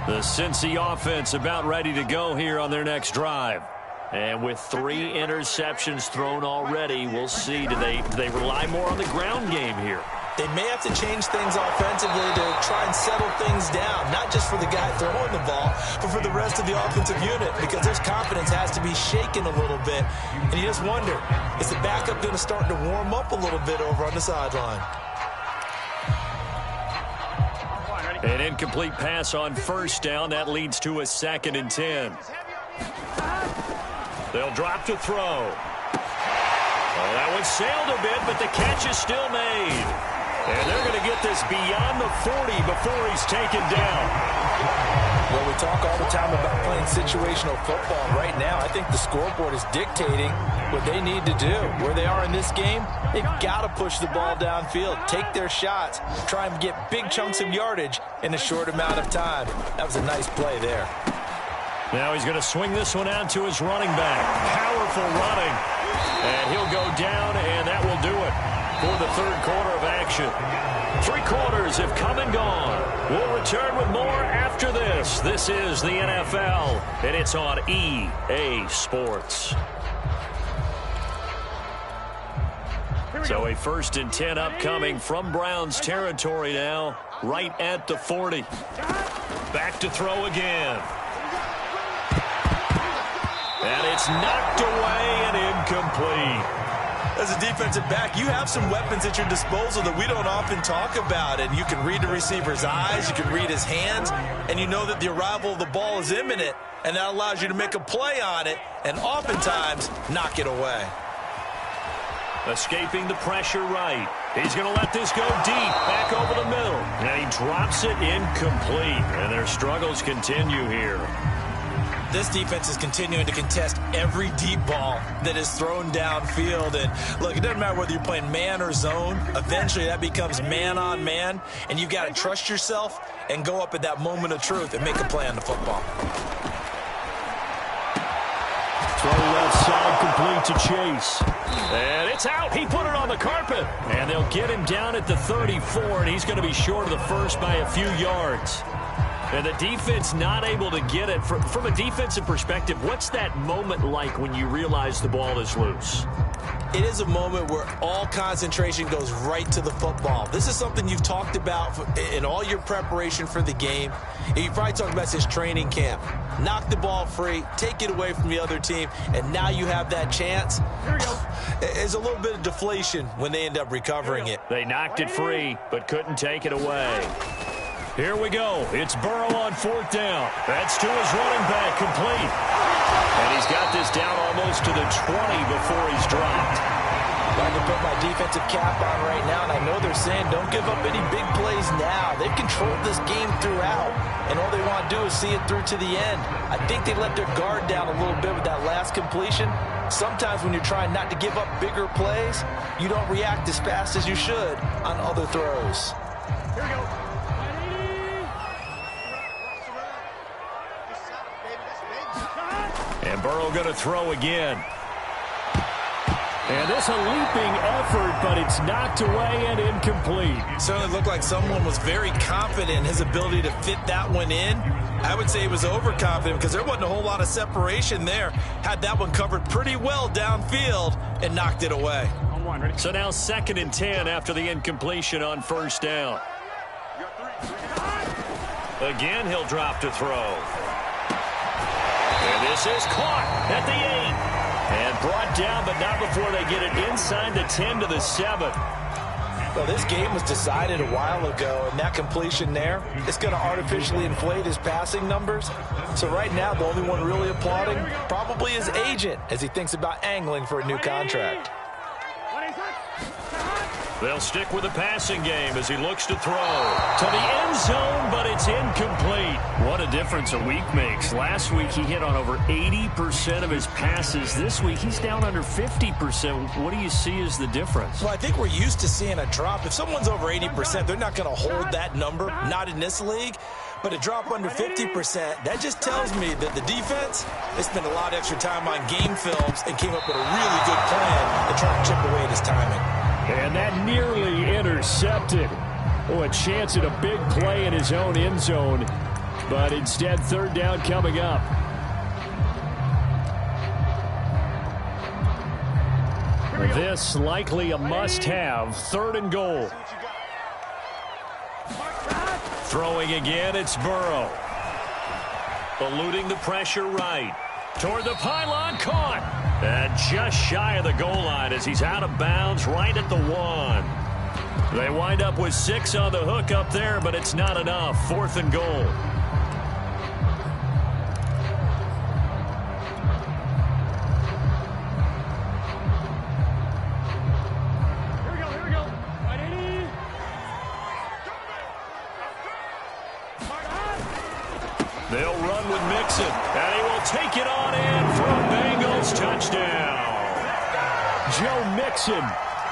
The Cincy offense about ready to go here on their next drive. And with 3 interceptions thrown already, we'll see. Do they rely more on the ground game here? They may have to change things offensively to try and settle things down, not just for the guy throwing the ball, but for the rest of the offensive unit, because their confidence has to be shaken a little bit. And you just wonder, is the backup going to start to warm up a little bit over on the sideline? An incomplete pass on 1st down. That leads to a 2nd and 10. They'll drop to throw. Oh, that one sailed a bit, but the catch is still made. And they're going to get this beyond the 40 before he's taken down. Well, we talk all the time about playing situational football. Right now, I think the scoreboard is dictating what they need to do. Where they are in this game, they've got to push the ball downfield, take their shots, try and get big chunks of yardage in a short amount of time. That was a nice play there. Now he's going to swing this one out to his running back. Powerful running. And he'll go down, and that will do it for the 3rd quarter of action. 3 quarters have come and gone. We'll return with more after this. This is the NFL, and it's on EA Sports. So a 1st and 10 upcoming from Browns territory now, right at the 40. Back to throw again. And it's knocked away and incomplete. As a defensive back, you have some weapons at your disposal that we don't often talk about. And you can read the receiver's eyes, you can read his hands, and you know that the arrival of the ball is imminent. And that allows you to make a play on it and oftentimes knock it away. Escaping the pressure right. He's going to let this go deep, back over the middle. And he drops it incomplete. And their struggles continue here. This defense is continuing to contest every deep ball that is thrown downfield. And look, it doesn't matter whether you're playing man or zone. Eventually that becomes man on man. And you've got to trust yourself and go up at that moment of truth and make a play on the football. Throw left side complete to Chase. And it's out. He put it on the carpet. And they'll get him down at the 34, and he's going to be short of the first by a few yards. And the defense not able to get it. From a defensive perspective, what's that moment like when you realize the ball is loose? It is a moment where all concentration goes right to the football. This is something you've talked about in all your preparation for the game. And you probably talked about this training camp. Knock the ball free, take it away from the other team, and now you have that chance. Here we go. There's a little bit of deflation when they end up recovering it. They knocked it free, but couldn't take it away. Here we go. It's Burrow on 4th down. That's to his running back, complete. And he's got this down almost to the 20 before he's dropped. I can put my defensive cap on right now, and I know they're saying don't give up any big plays now. They've controlled this game throughout, and all they want to do is see it through to the end. I think they let their guard down a little bit with that last completion. Sometimes when you're trying not to give up bigger plays, you don't react as fast as you should on other throws. Here we go. And Burrow going to throw again. And this a leaping effort, but it's knocked away and incomplete. Certainly looked like someone was very confident in his ability to fit that one in. I would say he was overconfident because there wasn't a whole lot of separation there. Had that one covered pretty well downfield and knocked it away. On one, ready? So now 2nd and 10 after the incompletion on 1st down. Again, he'll drop to throw. And this is caught at the 8. And brought down, but not before they get it inside the 10 to the 7. Well, this game was decided a while ago, and that completion there is going to artificially inflate his passing numbers. So right now, the only one really applauding probably his agent as he thinks about angling for a new contract. They'll stick with the passing game as he looks to throw to the end zone, but it's incomplete. What a difference a week makes. Last week he hit on over 80% of his passes. This week he's down under 50%. What do you see as the difference? Well, I think we're used to seeing a drop. If someone's over 80%, they're not going to hold that number, not in this league. But a drop under 50%, that just tells me that the defense, they spent a lot of extra time on game films and came up with a really good plan to try to chip away at his timing. And that nearly intercepted. Oh, a chance at a big play in his own end zone. But instead, 3rd down coming up. This likely a must-have. 3rd and goal. Throwing again, it's Burrow. Eluding the pressure right. Toward the pylon, caught. And just shy of the goal line as he's out of bounds right at the 1. They wind up with 6 on the hook up there, but it's not enough. 4th and goal. Here we go. Right, 80. They'll run with Mixon, and he will take it on in for a Bengals touchdown. Joe Mixon,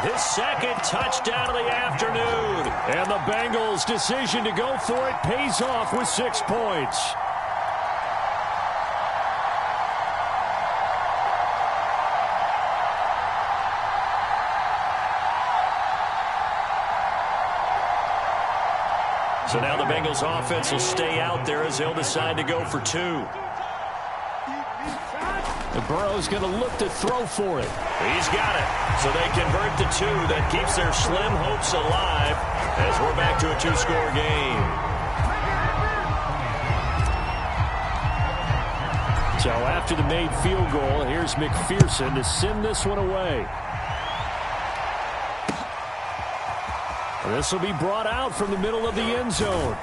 his 2nd touchdown of the afternoon. And the Bengals' decision to go for it pays off with 6 points. So now the Bengals offense will stay out there as they'll decide to go for 2. And Burrow's going to look to throw for it. He's got it. So they convert the 2. That keeps their slim hopes alive as we're back to a 2-score game. So after the made field goal, here's McPherson to send this one away. This will be brought out from the middle of the end zone.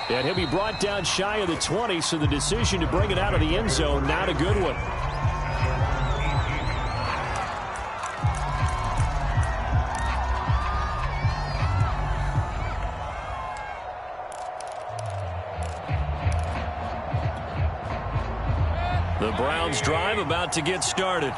And he'll be brought down shy of the 20, so the decision to bring it out of the end zone, not a good one. The Browns drive about to get started.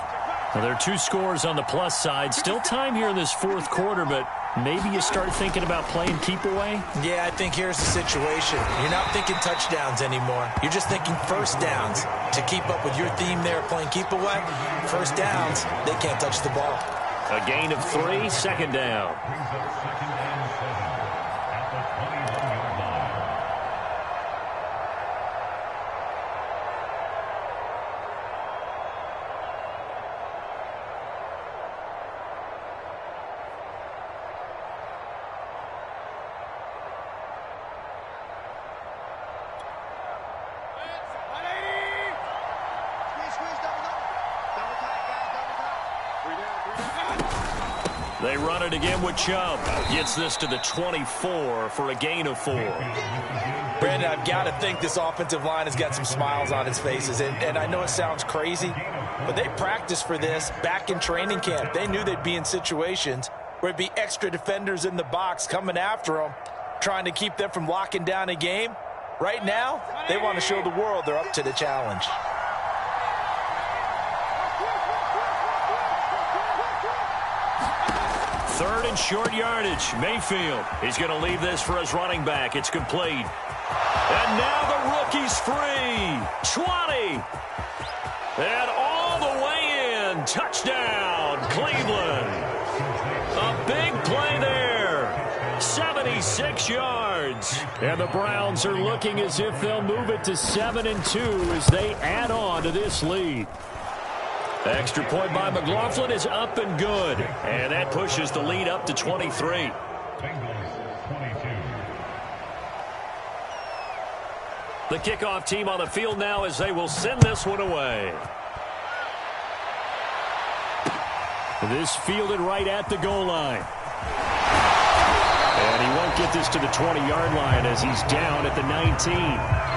Now, there are 2 scores on the plus side. Still time here in this 4th quarter, but maybe you start thinking about playing keep away? Yeah, I think here's the situation. You're not thinking touchdowns anymore. You're just thinking first downs. To keep up with your theme there, playing keep away, first downs, they can't touch the ball. A gain of 3, 2nd down. They run it again with Chubb. Gets this to the 24 for a gain of 4. Brandon, I've got to think this offensive line has got some smiles on its faces. And I know it sounds crazy, but they practiced for this back in training camp. They knew they'd be in situations where it'd be extra defenders in the box coming after them, trying to keep them from locking down a game. Right now, they want to show the world they're up to the challenge. Third and short yardage. Mayfield. He's going to leave this for his running back. It's complete. And now the rookie's free. 20. And all the way in. Touchdown, Cleveland. A big play there. 76 yards. And the Browns are looking as if they'll move it to 7-2 as they add on to this lead. Extra point by McLaughlin is up and good. And that pushes the lead up to 23. The kickoff team on the field now as they will send this one away. This fielded right at the goal line. And he won't get this to the 20-yard line as he's down at the 19.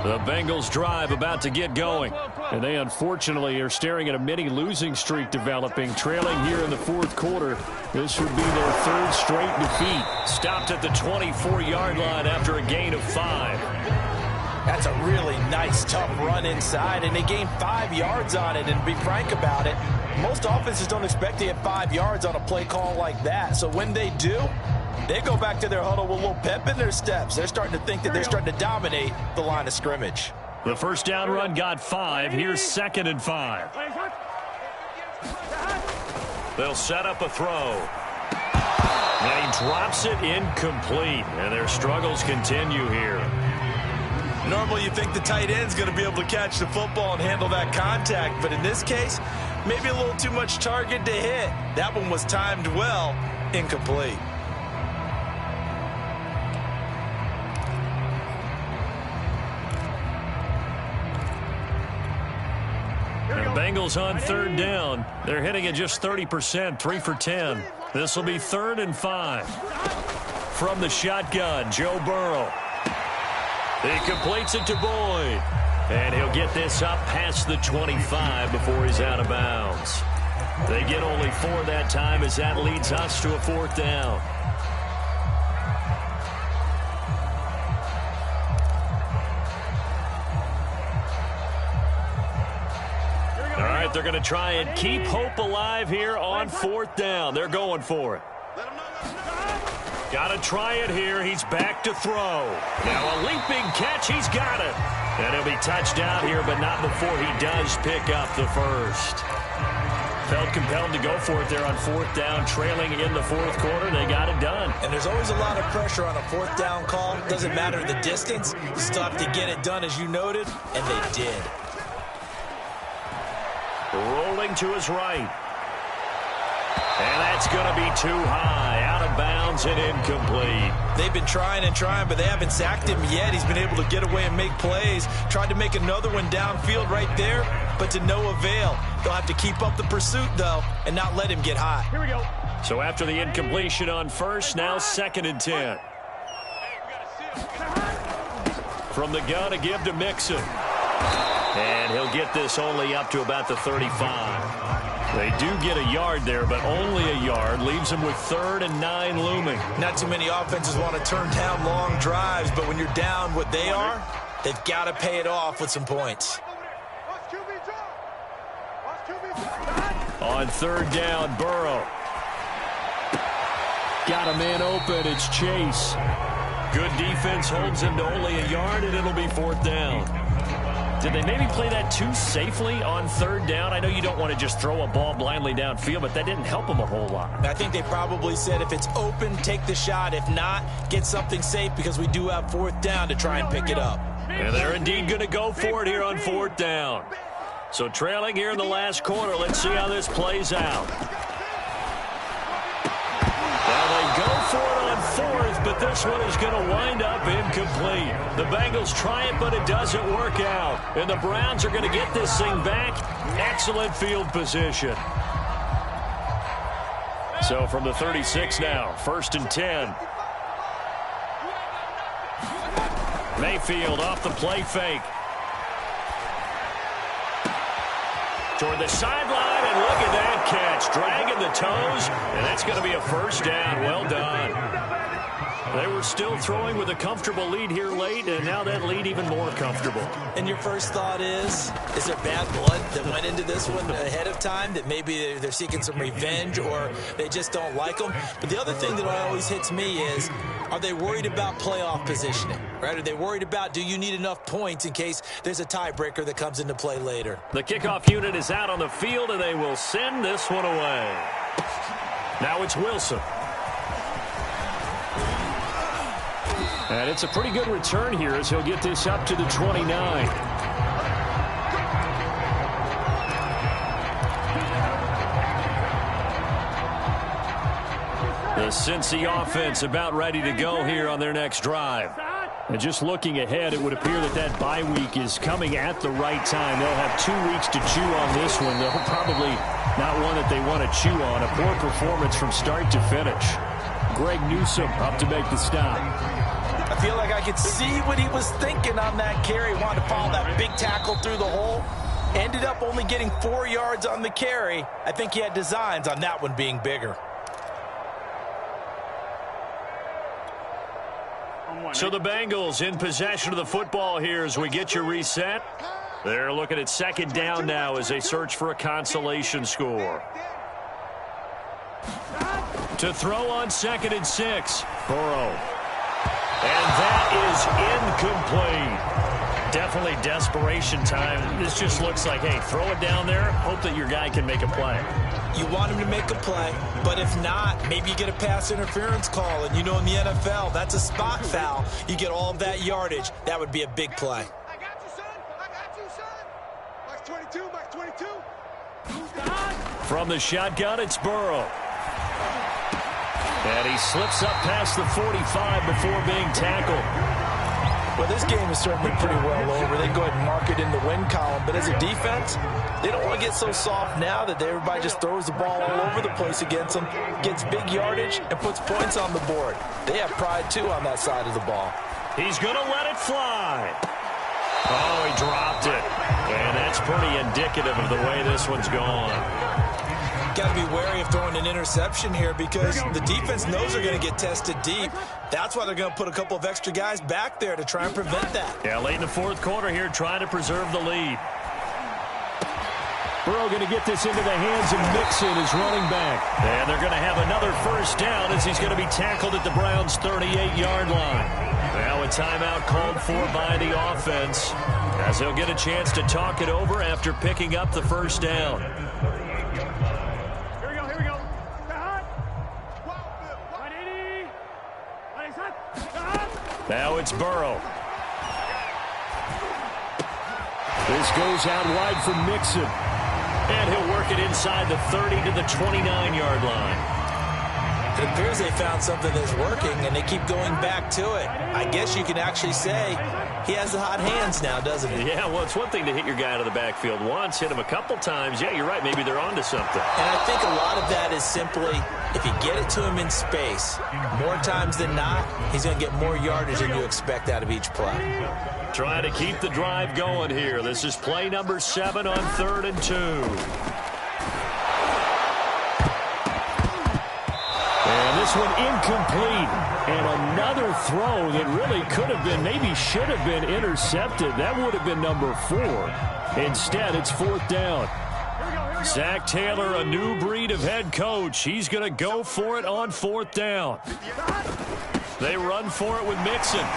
The Bengals drive about to get going. And they unfortunately are staring at a mini losing streak developing, trailing here in the fourth quarter. This would be their third straight defeat. Stopped at the 24-yard line after a gain of 5. That's a really nice, tough run inside, and they gained 5 yards on it. And to be frank about it, most offenses don't expect to get 5 yards on a play call like that. So when they do, they go back to their huddle with a little pep in their steps. They're starting to think that they're starting to dominate the line of scrimmage. The first down run got 5. Here's 2nd and 5. They'll set up a throw. And he drops it incomplete. And their struggles continue here. Normally you think the tight end's going to be able to catch the football and handle that contact. But in this case, maybe a little too much target to hit. That one was timed well. Incomplete. Bengals on third down. They're hitting at just 30%, 3 for 10. This will be 3rd and 5. From the shotgun, Joe Burrow. He completes it to Boyd. And he'll get this up past the 25 before he's out of bounds. They get only 4 that time as that leads us to a 4th down. They're going to try and keep hope alive here on 4th down. They're going for it. Got to try it here. He's back to throw. Now a leaping catch. He's got it. And he'll be touched out here, but not before he does pick up the first. Felt compelled to go for it there on 4th down, trailing in the 4th quarter. They got it done. And there's always a lot of pressure on a 4th down call. Doesn't matter the distance. You still have to get it done, as you noted, and they did. Rolling to his right. And that's going to be too high. Out of bounds and incomplete. They've been trying and trying, but they haven't sacked him yet. He's been able to get away and make plays. Tried to make another one downfield right there, but to no avail. They'll have to keep up the pursuit, though, and not let him get hot. Here we go. So after the incompletion on first, now 2nd and 10. From the gun, a give to Mixon. And he'll get this only up to about the 35. They do get a yard there, but only a yard. Leaves them with 3rd and 9 looming. Not too many offenses want to turn down long drives, but when you're down what they are, they've got to pay it off with some points. On 3rd down, Burrow. Got a man open. It's Chase. Good defense holds him to only a yard, and it'll be 4th down. Did they maybe play that too safely on 3rd down? I know you don't want to just throw a ball blindly downfield, but that didn't help them a whole lot. I think they probably said if it's open, take the shot. If not, get something safe because we do have 4th down to try and pick it up. And they're indeed going to go for it here on 4th down. So trailing here in the last quarter. Let's see how this plays out. Well, they go for it on fourth, but this one is going to wind up incomplete. The Bengals try it, but it doesn't work out. And the Browns are going to get this thing back. Excellent field position. So from the 36 now, 1st and 10. Mayfield off the play fake. Toward the sideline, and look at that catch. Dragging the toes, and that's going to be a first down. Well done. They were still throwing with a comfortable lead here late, and now that lead even more comfortable. And your first thought is there bad blood that went into this one ahead of time, that maybe they're seeking some revenge or they just don't like them? But the other thing that always hits me is, are they worried about playoff positioning, right? Are they worried about, do you need enough points in case there's a tiebreaker that comes into play later? The kickoff unit is out on the field, and they will send this one away. Now it's Wilson. And it's a pretty good return here as he'll get this up to the 29. The Cincy offense about ready to go here on their next drive. And just looking ahead, it would appear that that bye week is coming at the right time. They'll have 2 weeks to chew on this one. They'll probably not one that they want to chew on. A poor performance from start to finish. Greg Newsome up to make the stop. I feel like I could see what he was thinking on that carry. Wanted to follow that big tackle through the hole. Ended up only getting 4 yards on the carry. I think he had designs on that one being bigger. So the Bengals in possession of the football here as we get you reset. They're looking at 2nd down now as they search for a consolation score. To throw on 2nd and 6. Burrow. And that is incomplete. Definitely desperation time. This just looks like, hey, throw it down there. Hope that your guy can make a play. You want him to make a play, but if not, maybe you get a pass interference call. And you know in the NFL, that's a spot foul. You get all of that yardage. That would be a big play. I got you, son. I got you, son. Max 22, Max 22. From the shotgun, it's Burrow. And he slips up past the 45 before being tackled. Well, this game is certainly pretty well over. They go ahead and mark it in the win column. But as a defense, they don't want to get so soft now that everybody just throws the ball all over the place against them, gets big yardage, and puts points on the board. They have pride, too, on that side of the ball. He's going to let it fly. Oh, he dropped it. And that's pretty indicative of the way this one's gone. Got to be wary of throwing an interception here because the defense knows they're going to get tested deep. That's why they're going to put a couple of extra guys back there to try and prevent that. Yeah, late in the 4th quarter here, trying to preserve the lead. Burrow going to get this into the hands of Mixon, his running back. And they're going to have another first down as he's going to be tackled at the Browns' 38-yard line. Now a timeout called for by the offense as they'll get a chance to talk it over after picking up the first down. Now it's Burrow. This goes out wide for Mixon. And he'll work it inside the 30 to the 29-yard line. It appears they found something that's working, and they keep going back to it. I guess you can actually say he has the hot hands now, doesn't he? Yeah, well, it's one thing to hit your guy out of the backfield once, hit him a couple times. Yeah, you're right. Maybe they're onto something. And I think a lot of that is simply if you get it to him in space, more times than not, he's going to get more yardage than you expect out of each play. Trying to keep the drive going here. This is play number 7 on 3rd and 2. And this one incomplete. And another throw that really could have been, maybe should have been intercepted. That would have been number 4. Instead, it's 4th down. Zach Taylor, a new breed of head coach. He's going to go for it on 4th down. They run for it with Mixon.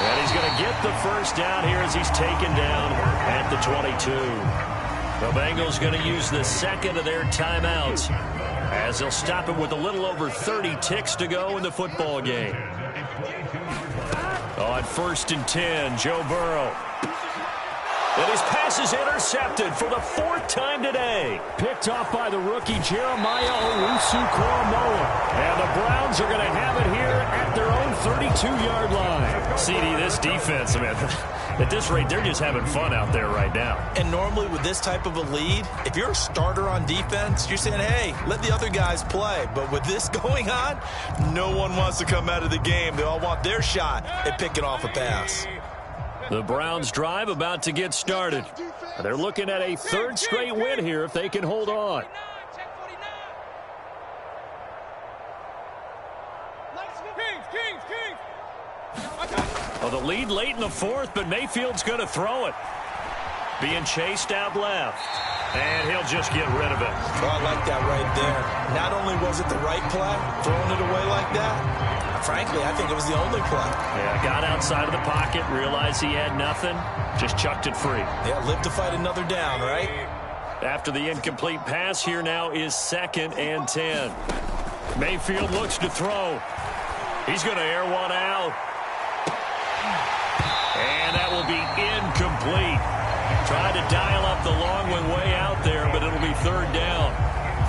And he's going to get the first down here as he's taken down at the 22. The Bengals going to use the second of their timeouts as they'll stop it with a little over 30 ticks to go in the football game. On 1st and 10, Joe Burrow. And his pass is intercepted for the 4th time today. Picked off by the rookie Jeremiah Owusu-Koramoah. And the Browns are going to have it here at their own 32-yard line. CD, this defense, man, at this rate, they're just having fun out there right now. And normally with this type of a lead, if you're a starter on defense, you're saying, hey, let the other guys play. But with this going on, no one wants to come out of the game. They all want their shot at picking off a pass. The Browns drive about to get started. They're looking at a 3rd straight win here if they can hold on. Well, the lead late in the 4th, but Mayfield's going to throw it. Being chased out left. And he'll just get rid of it. Oh, I like that right there. Not only was it the right play, throwing it away like that, frankly, I think it was the only play. Yeah, got outside of the pocket, realized he had nothing, just chucked it free. Yeah, live to fight another down, right? After the incomplete pass, here now is 2nd and 10. Mayfield looks to throw. He's going to air one out. And that will be incomplete. Tried to dial up the long one way out there, but it'll be 3rd down.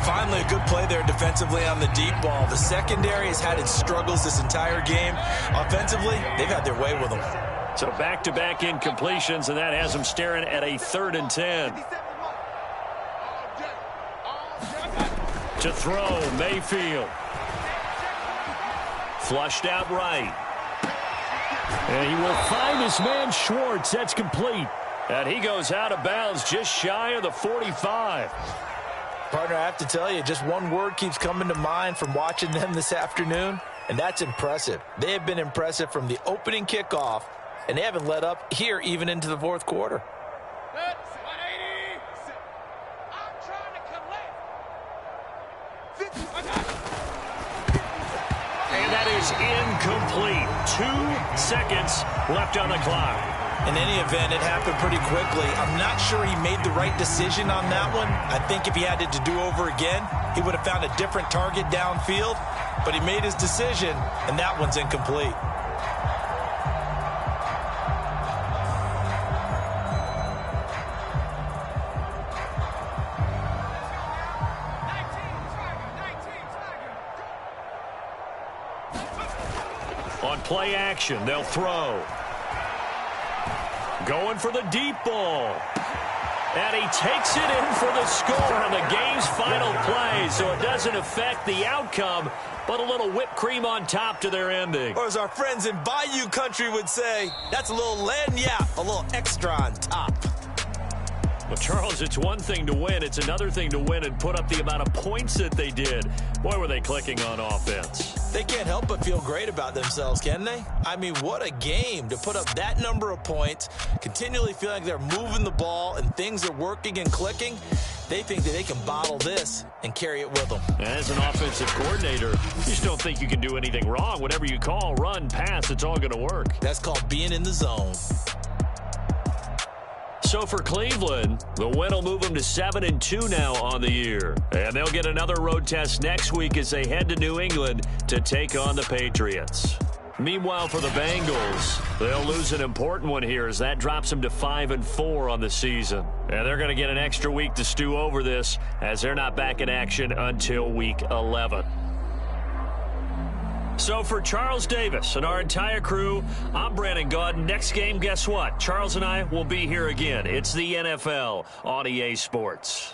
Finally, a good play there defensively on the deep ball. The secondary has had its struggles this entire game. Offensively, they've had their way with them. So back-to-back incompletions, and that has them staring at a 3rd and 10. To throw, Mayfield. Flushed out right. And he will find his man Schwartz. That's complete. And he goes out of bounds just shy of the 45. Partner, I have to tell you, just one word keeps coming to mind from watching them this afternoon, and that's impressive. They have been impressive from the opening kickoff, and they haven't let up here even into the 4th quarter. And that is incomplete. 2 seconds left on the clock. In any event, it happened pretty quickly. I'm not sure he made the right decision on that one. I think if he had it to do over again, he would have found a different target downfield. But he made his decision, and that one's incomplete. On play action, they'll throw. Going for the deep ball. And he takes it in for the score on the game's final play, so it doesn't affect the outcome, but a little whipped cream on top to their ending. Or as our friends in Bayou Country would say, that's a little lagniappe, a little extra on top. Well, Charles, it's one thing to win. It's another thing to win and put up the amount of points that they did. Boy, were they clicking on offense. They can't help but feel great about themselves, can they? I mean, what a game to put up that number of points, continually feeling like they're moving the ball and things are working and clicking. They think that they can bottle this and carry it with them. As an offensive coordinator, you just don't think you can do anything wrong. Whatever you call, run, pass, it's all going to work. That's called being in the zone. So for Cleveland, the win will move them to 7-2 now on the year. And they'll get another road test next week as they head to New England to take on the Patriots. Meanwhile, for the Bengals, they'll lose an important one here as that drops them to 5-4 on the season. And they're going to get an extra week to stew over this as they're not back in action until week 11. So for Charles Davis and our entire crew, I'm Brandon Gaudin. Next game, guess what? Charles and I will be here again. It's the NFL on EA Sports.